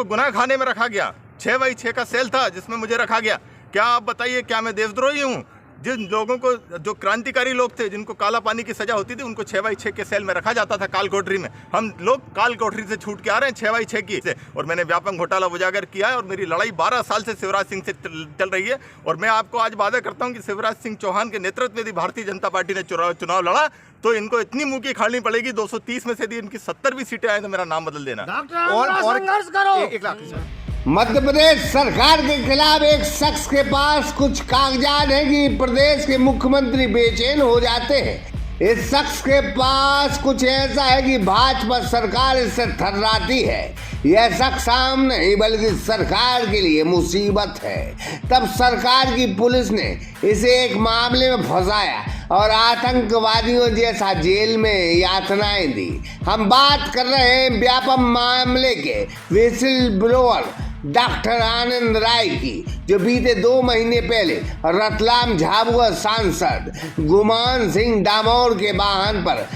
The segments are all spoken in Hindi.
हमको गुनाह खाने में रखा गया। 6x6 का सेल था जिसमें मुझे रखा गया। क्या आप बताइए, क्या मैं देशद्रोही हूँ? जिन लोगों को, जो क्रांतिकारी लोग थे, जिनको काला पानी की सजा होती थी, उनको 6x6 के सेल में रखा जाता था काल कोठरी में। हम लोग काल कोठरी से छूट के आ रहे हैं 6x6 की से। और मैंने व्यापक घोटाला उजागर किया है और मेरी लड़ाई 12 साल से शिवराज सिंह से चल रही है। और मैं आपको आज वादा करता हूं कि शिवराज सिंह चौहान के नेतृत्व में यदि भारतीय जनता पार्टी ने चुनाव लड़ा तो इनको इतनी मुंह की खानी पड़ेगी, 230 में से यदि इनकी 70 भी सीटें आए तो मेरा नाम बदल देना। और संघर्ष करो। मध्य प्रदेश सरकार के खिलाफ एक शख्स के पास कुछ कागजात हैं कि प्रदेश के मुख्यमंत्री बेचैन हो जाते हैं। इस शख्स के पास कुछ ऐसा है कि भाजपा सरकार इससे थर्राती है। यह शख्स आम नहीं बल्कि सरकार के लिए मुसीबत है। तब सरकार की पुलिस ने इसे एक मामले में फंसाया और आतंकवादियों जैसा जेल में यातनाएं दी। हम बात कर रहे हैं व्यापम मामले के व्हिसिल ब्लोअर डॉक्टर आनंद राय की, जो बीते 2 महीने पहले रतलाम झाबुआ सांसद गुमान सिंह डामोर के वाहन पर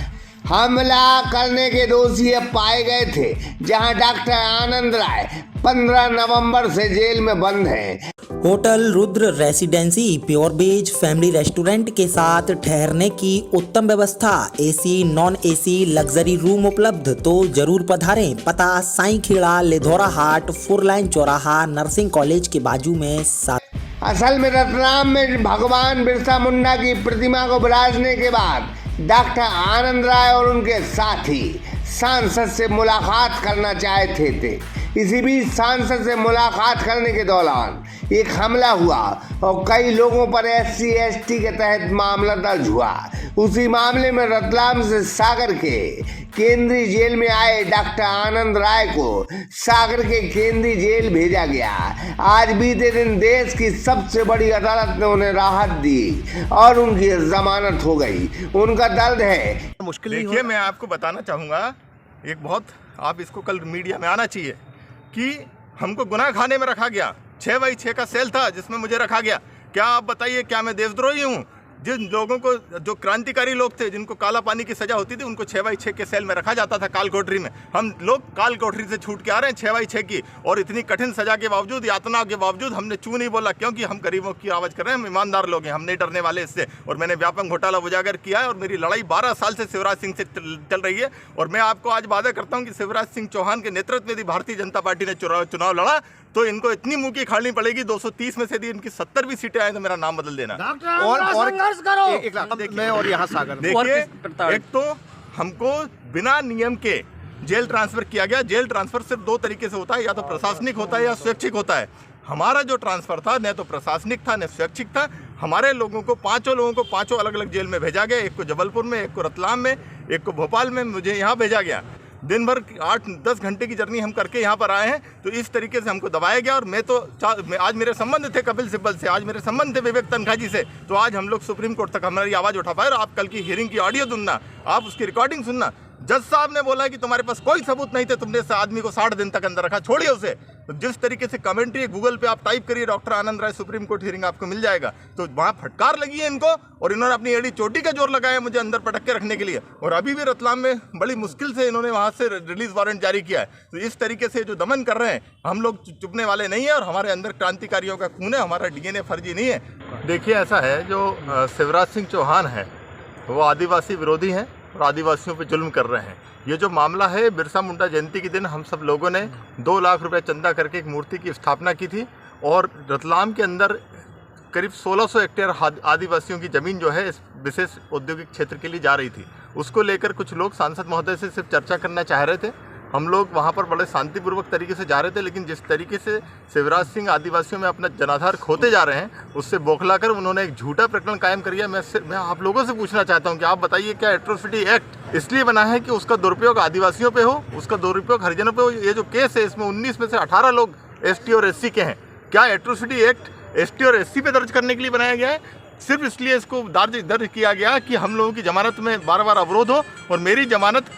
हमला करने के दोषी पाए गए थे, जहां डॉक्टर आनंद राय 15 नवंबर से जेल में बंद हैं। Hotel Rudra residency pure veg family restaurant के साथ ठहरने की उत्तम व्यवस्था, AC non AC luxury room उपलब्ध, तो जरूर पधारें। पता साईं खेड़ा, लिधौरा हाट, 4 लाइन चौराहा, नर्सिंग कॉलेज के बाजू में। असल में रतलाम में भगवान बिरसा मुंडा की प्रतिमा को बिराजने के बाद डॉक्टर आनंद राय और उनके साथी सांसद से मुलाकात करना चाहते थे। इसी बीच सांसद से मुलाकात करने के दौरान एक हमला हुआ और कई लोगों पर SC/ST के तहत मामला दर्ज हुआ। उसी मामले में रतलाम से सागर के केंद्रीय जेल में आए डॉक्टर आनंद राय को सागर के केंद्रीय जेल भेजा गया। आज बीते दिन देश की सबसे बड़ी अदालत ने उन्हें राहत दी और उनकी जमानत हो गई। उनका दर्द है मुश्किल। देखिए, मैं आपको बताना चाहूँगा, एक बहुत, आप इसको कल मीडिया में आना चाहिए कि हमको गुनाह खाने में रखा गया। 6x6 का सेल था जिसमें मुझे रखा गया। क्या आप बताइए, क्या मैं देशद्रोही हूँ? जिन लोगों को, जो क्रांतिकारी लोग थे, जिनको काला पानी की सजा होती थी, उनको 6x6 के सेल में रखा जाता था काल कोठरी में। हम लोग काल कोठरी से छूट के आ रहे हैं 6x6 की। और इतनी कठिन सजा के बावजूद, यातना के बावजूद हमने चू नहीं बोला, क्योंकि हम गरीबों की आवाज़ कर रहे हैं। हम ईमानदार लोग हैं, हम नहीं डरने वाले इससे। और मैंने व्यापक घोटाला उजागर किया है और मेरी लड़ाई 12 साल से शिवराज सिंह से चल रही है। और मैं आपको आज वादा करता हूँ कि शिवराज सिंह चौहान के नेतृत्व में यदि भारतीय जनता पार्टी ने चुनाव लड़ा तो इनको इतनी मुंह की खानी पड़ेगी, 230 में से यदि इनकी 70 भी सीटें आए तो मेरा नाम बदल देना। और संघर्ष करो। मैं और यहाँ सागर, देखिए, एक तो हमको बिना नियम के जेल ट्रांसफर किया गया। जेल ट्रांसफर सिर्फ 2 तरीके से होता है, या तो प्रशासनिक होता है या स्वैच्छिक होता है। हमारा जो ट्रांसफर था न तो प्रशासनिक था न स्वैच्छिक था। हमारे लोगों को, 5 लोगों को 5 अलग अलग जेल में भेजा गया। एक को जबलपुर में, एक को रतलाम में, एक को भोपाल में, मुझे यहाँ भेजा गया। दिन भर 8-10 घंटे की जर्नी हम करके यहाँ पर आए हैं। तो इस तरीके से हमको दबाया गया। और मैं तो आज मेरे संबंध थे कपिल सिब्बल से, आज मेरे संबंध थे विवेक तनखा जी से। तो आज हम लोग सुप्रीम कोर्ट तक हमारी आवाज़ उठा पाए। और आप कल की हियरिंग की ऑडियो सुनना, आप उसकी रिकॉर्डिंग सुनना। जज साहब ने बोला कि तुम्हारे पास कोई सबूत नहीं थे, तुमने इस आदमी को 60 दिन तक अंदर रखा, छोड़िए उसे। तो जिस तरीके से कमेंट्री है, गूगल पे आप टाइप करिए डॉक्टर आनंद राय सुप्रीम कोर्ट हियरिंग, आपको मिल जाएगा। तो वहाँ फटकार लगी है इनको और इन्होंने अपनी एड़ी चोटी का जोर लगाया मुझे अंदर पटक के रखने के लिए। और अभी भी रतलाम में बड़ी मुश्किल से इन्होंने वहाँ से रिलीज वारंट जारी किया है। तो इस तरीके से जो दमन कर रहे हैं, हम लोग चुपने वाले नहीं है। और हमारे अंदर क्रांतिकारियों का खून है, हमारा DNA फर्जी नहीं है। देखिए, ऐसा है, जो शिवराज सिंह चौहान है वो आदिवासी विरोधी हैं और आदिवासियों पे जुल्म कर रहे हैं। ये जो मामला है, बिरसा मुंडा जयंती के दिन हम सब लोगों ने 2 लाख रुपए चंदा करके एक मूर्ति की स्थापना की थी। और रतलाम के अंदर करीब 1600 हेक्टेयर आदिवासियों की ज़मीन जो है इस विशेष औद्योगिक क्षेत्र के लिए जा रही थी। उसको लेकर कुछ लोग सांसद महोदय से सिर्फ चर्चा करना चाह रहे थे। हम लोग वहाँ पर बड़े शांतिपूर्वक तरीके से जा रहे थे। लेकिन जिस तरीके से शिवराज सिंह आदिवासियों में अपना जनाधार खोते जा रहे हैं, उससे बौखलाकर उन्होंने एक झूठा प्रकरण कायम कर दिया। मैं आप लोगों से पूछना चाहता हूँ कि आप बताइए, क्या एट्रोसिटी एक्ट इसलिए बना है कि उसका दुरुपयोग आदिवासियों पे हो, उसका दुरुपयोग हरिजनों पे हो? ये जो केस है, इसमें 19 में से 18 लोग ST और SC के हैं। क्या एट्रोसिटी एक्ट ST और SC पे दर्ज करने के लिए बनाया गया है? सिर्फ इसलिए इसको दर्ज किया गया कि हम लोगों की जमानत में बार बार अवरोध हो और मेरी जमानत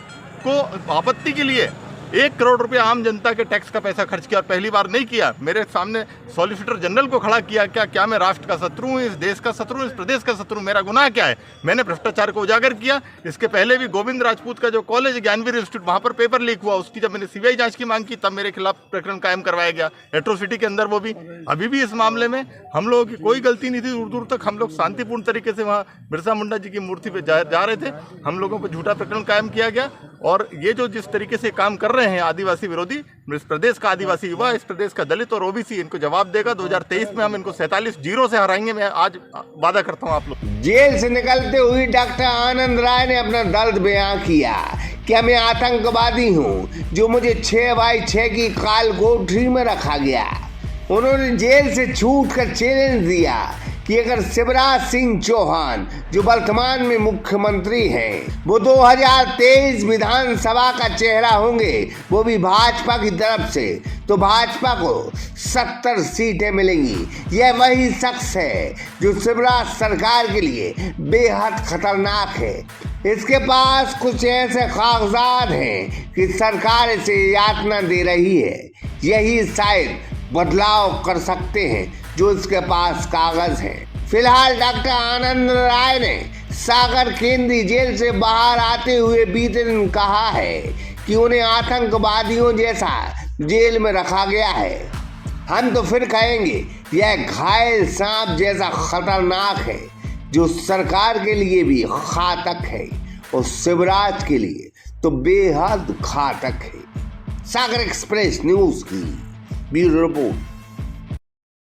को आपत्ति के लिए 1 करोड़ रुपया आम जनता के टैक्स का पैसा खर्च किया और पहली बार नहीं किया। मेरे सामने सॉलिसिटर जनरल को खड़ा किया। क्या मैं राष्ट्र का शत्रु हूँ, इस देश का शत्रु हूँ, इस प्रदेश का शत्रु? मेरा गुनाह क्या है? मैंने भ्रष्टाचार को उजागर किया। इसके पहले भी गोविंद राजपूत का जो कॉलेज ज्ञानवीर इंस्टीट्यूट, वहाँ पर पेपर लीक हुआ, उसकी जब मैंने सीबीआई जांच की मांग की तब मेरे खिलाफ प्रकरण कायम करवाया गया एट्रोसिटी के अंदर। वो भी अभी भी इस मामले में हम लोगों की कोई गलती नहीं थी। दूर दूर तक हम लोग शांतिपूर्ण तरीके से वहाँ बिरसा मुंडा जी की मूर्ति पे जा रहे थे। हम लोगों पर झूठा प्रकरण कायम किया गया। और ये जो जिस तरीके से काम कर रहे हैं आदिवासी विरोधी, इस प्रदेश का आदिवासी युवा, इस प्रदेश का दलित और ओबीसी इनको जवाब देगा। 2023 में हम इनको 47-0 से हराएंगे। मैं आज वादा करता हूँ आप लोग। जेल से निकलते हुए डॉक्टर आनंद राय ने अपना दर्द बयां किया कि मैं आतंकवादी हूं, जो मुझे 6x6 की काल कोठरी में रखा गया। उन्होंने जेल से छूट कर चैलेंज दिया कि अगर शिवराज सिंह चौहान, जो वर्तमान में मुख्यमंत्री हैं, वो 2023 विधानसभा का चेहरा होंगे, वो भी भाजपा की तरफ से, तो भाजपा को 70 सीटें मिलेंगी। यह वही शख्स है जो शिवराज सरकार के लिए बेहद खतरनाक है। इसके पास कुछ ऐसे कागजात हैं कि सरकार इसे यातना दे रही है। यही शायद बदलाव कर सकते हैं जो इसके पास कागज है। फिलहाल डॉक्टर आनंद राय ने सागर केंद्रीय जेल से बाहर आते हुए बीते दिन कहा है कि उन्हें आतंकवादियों जैसा जेल में रखा गया है। हम तो फिर कहेंगे यह घायल सांप जैसा खतरनाक है, जो सरकार के लिए भी घातक है और शिवराज के लिए तो बेहद घातक है। सागर एक्सप्रेस न्यूज की ब्यूरो रिपोर्ट।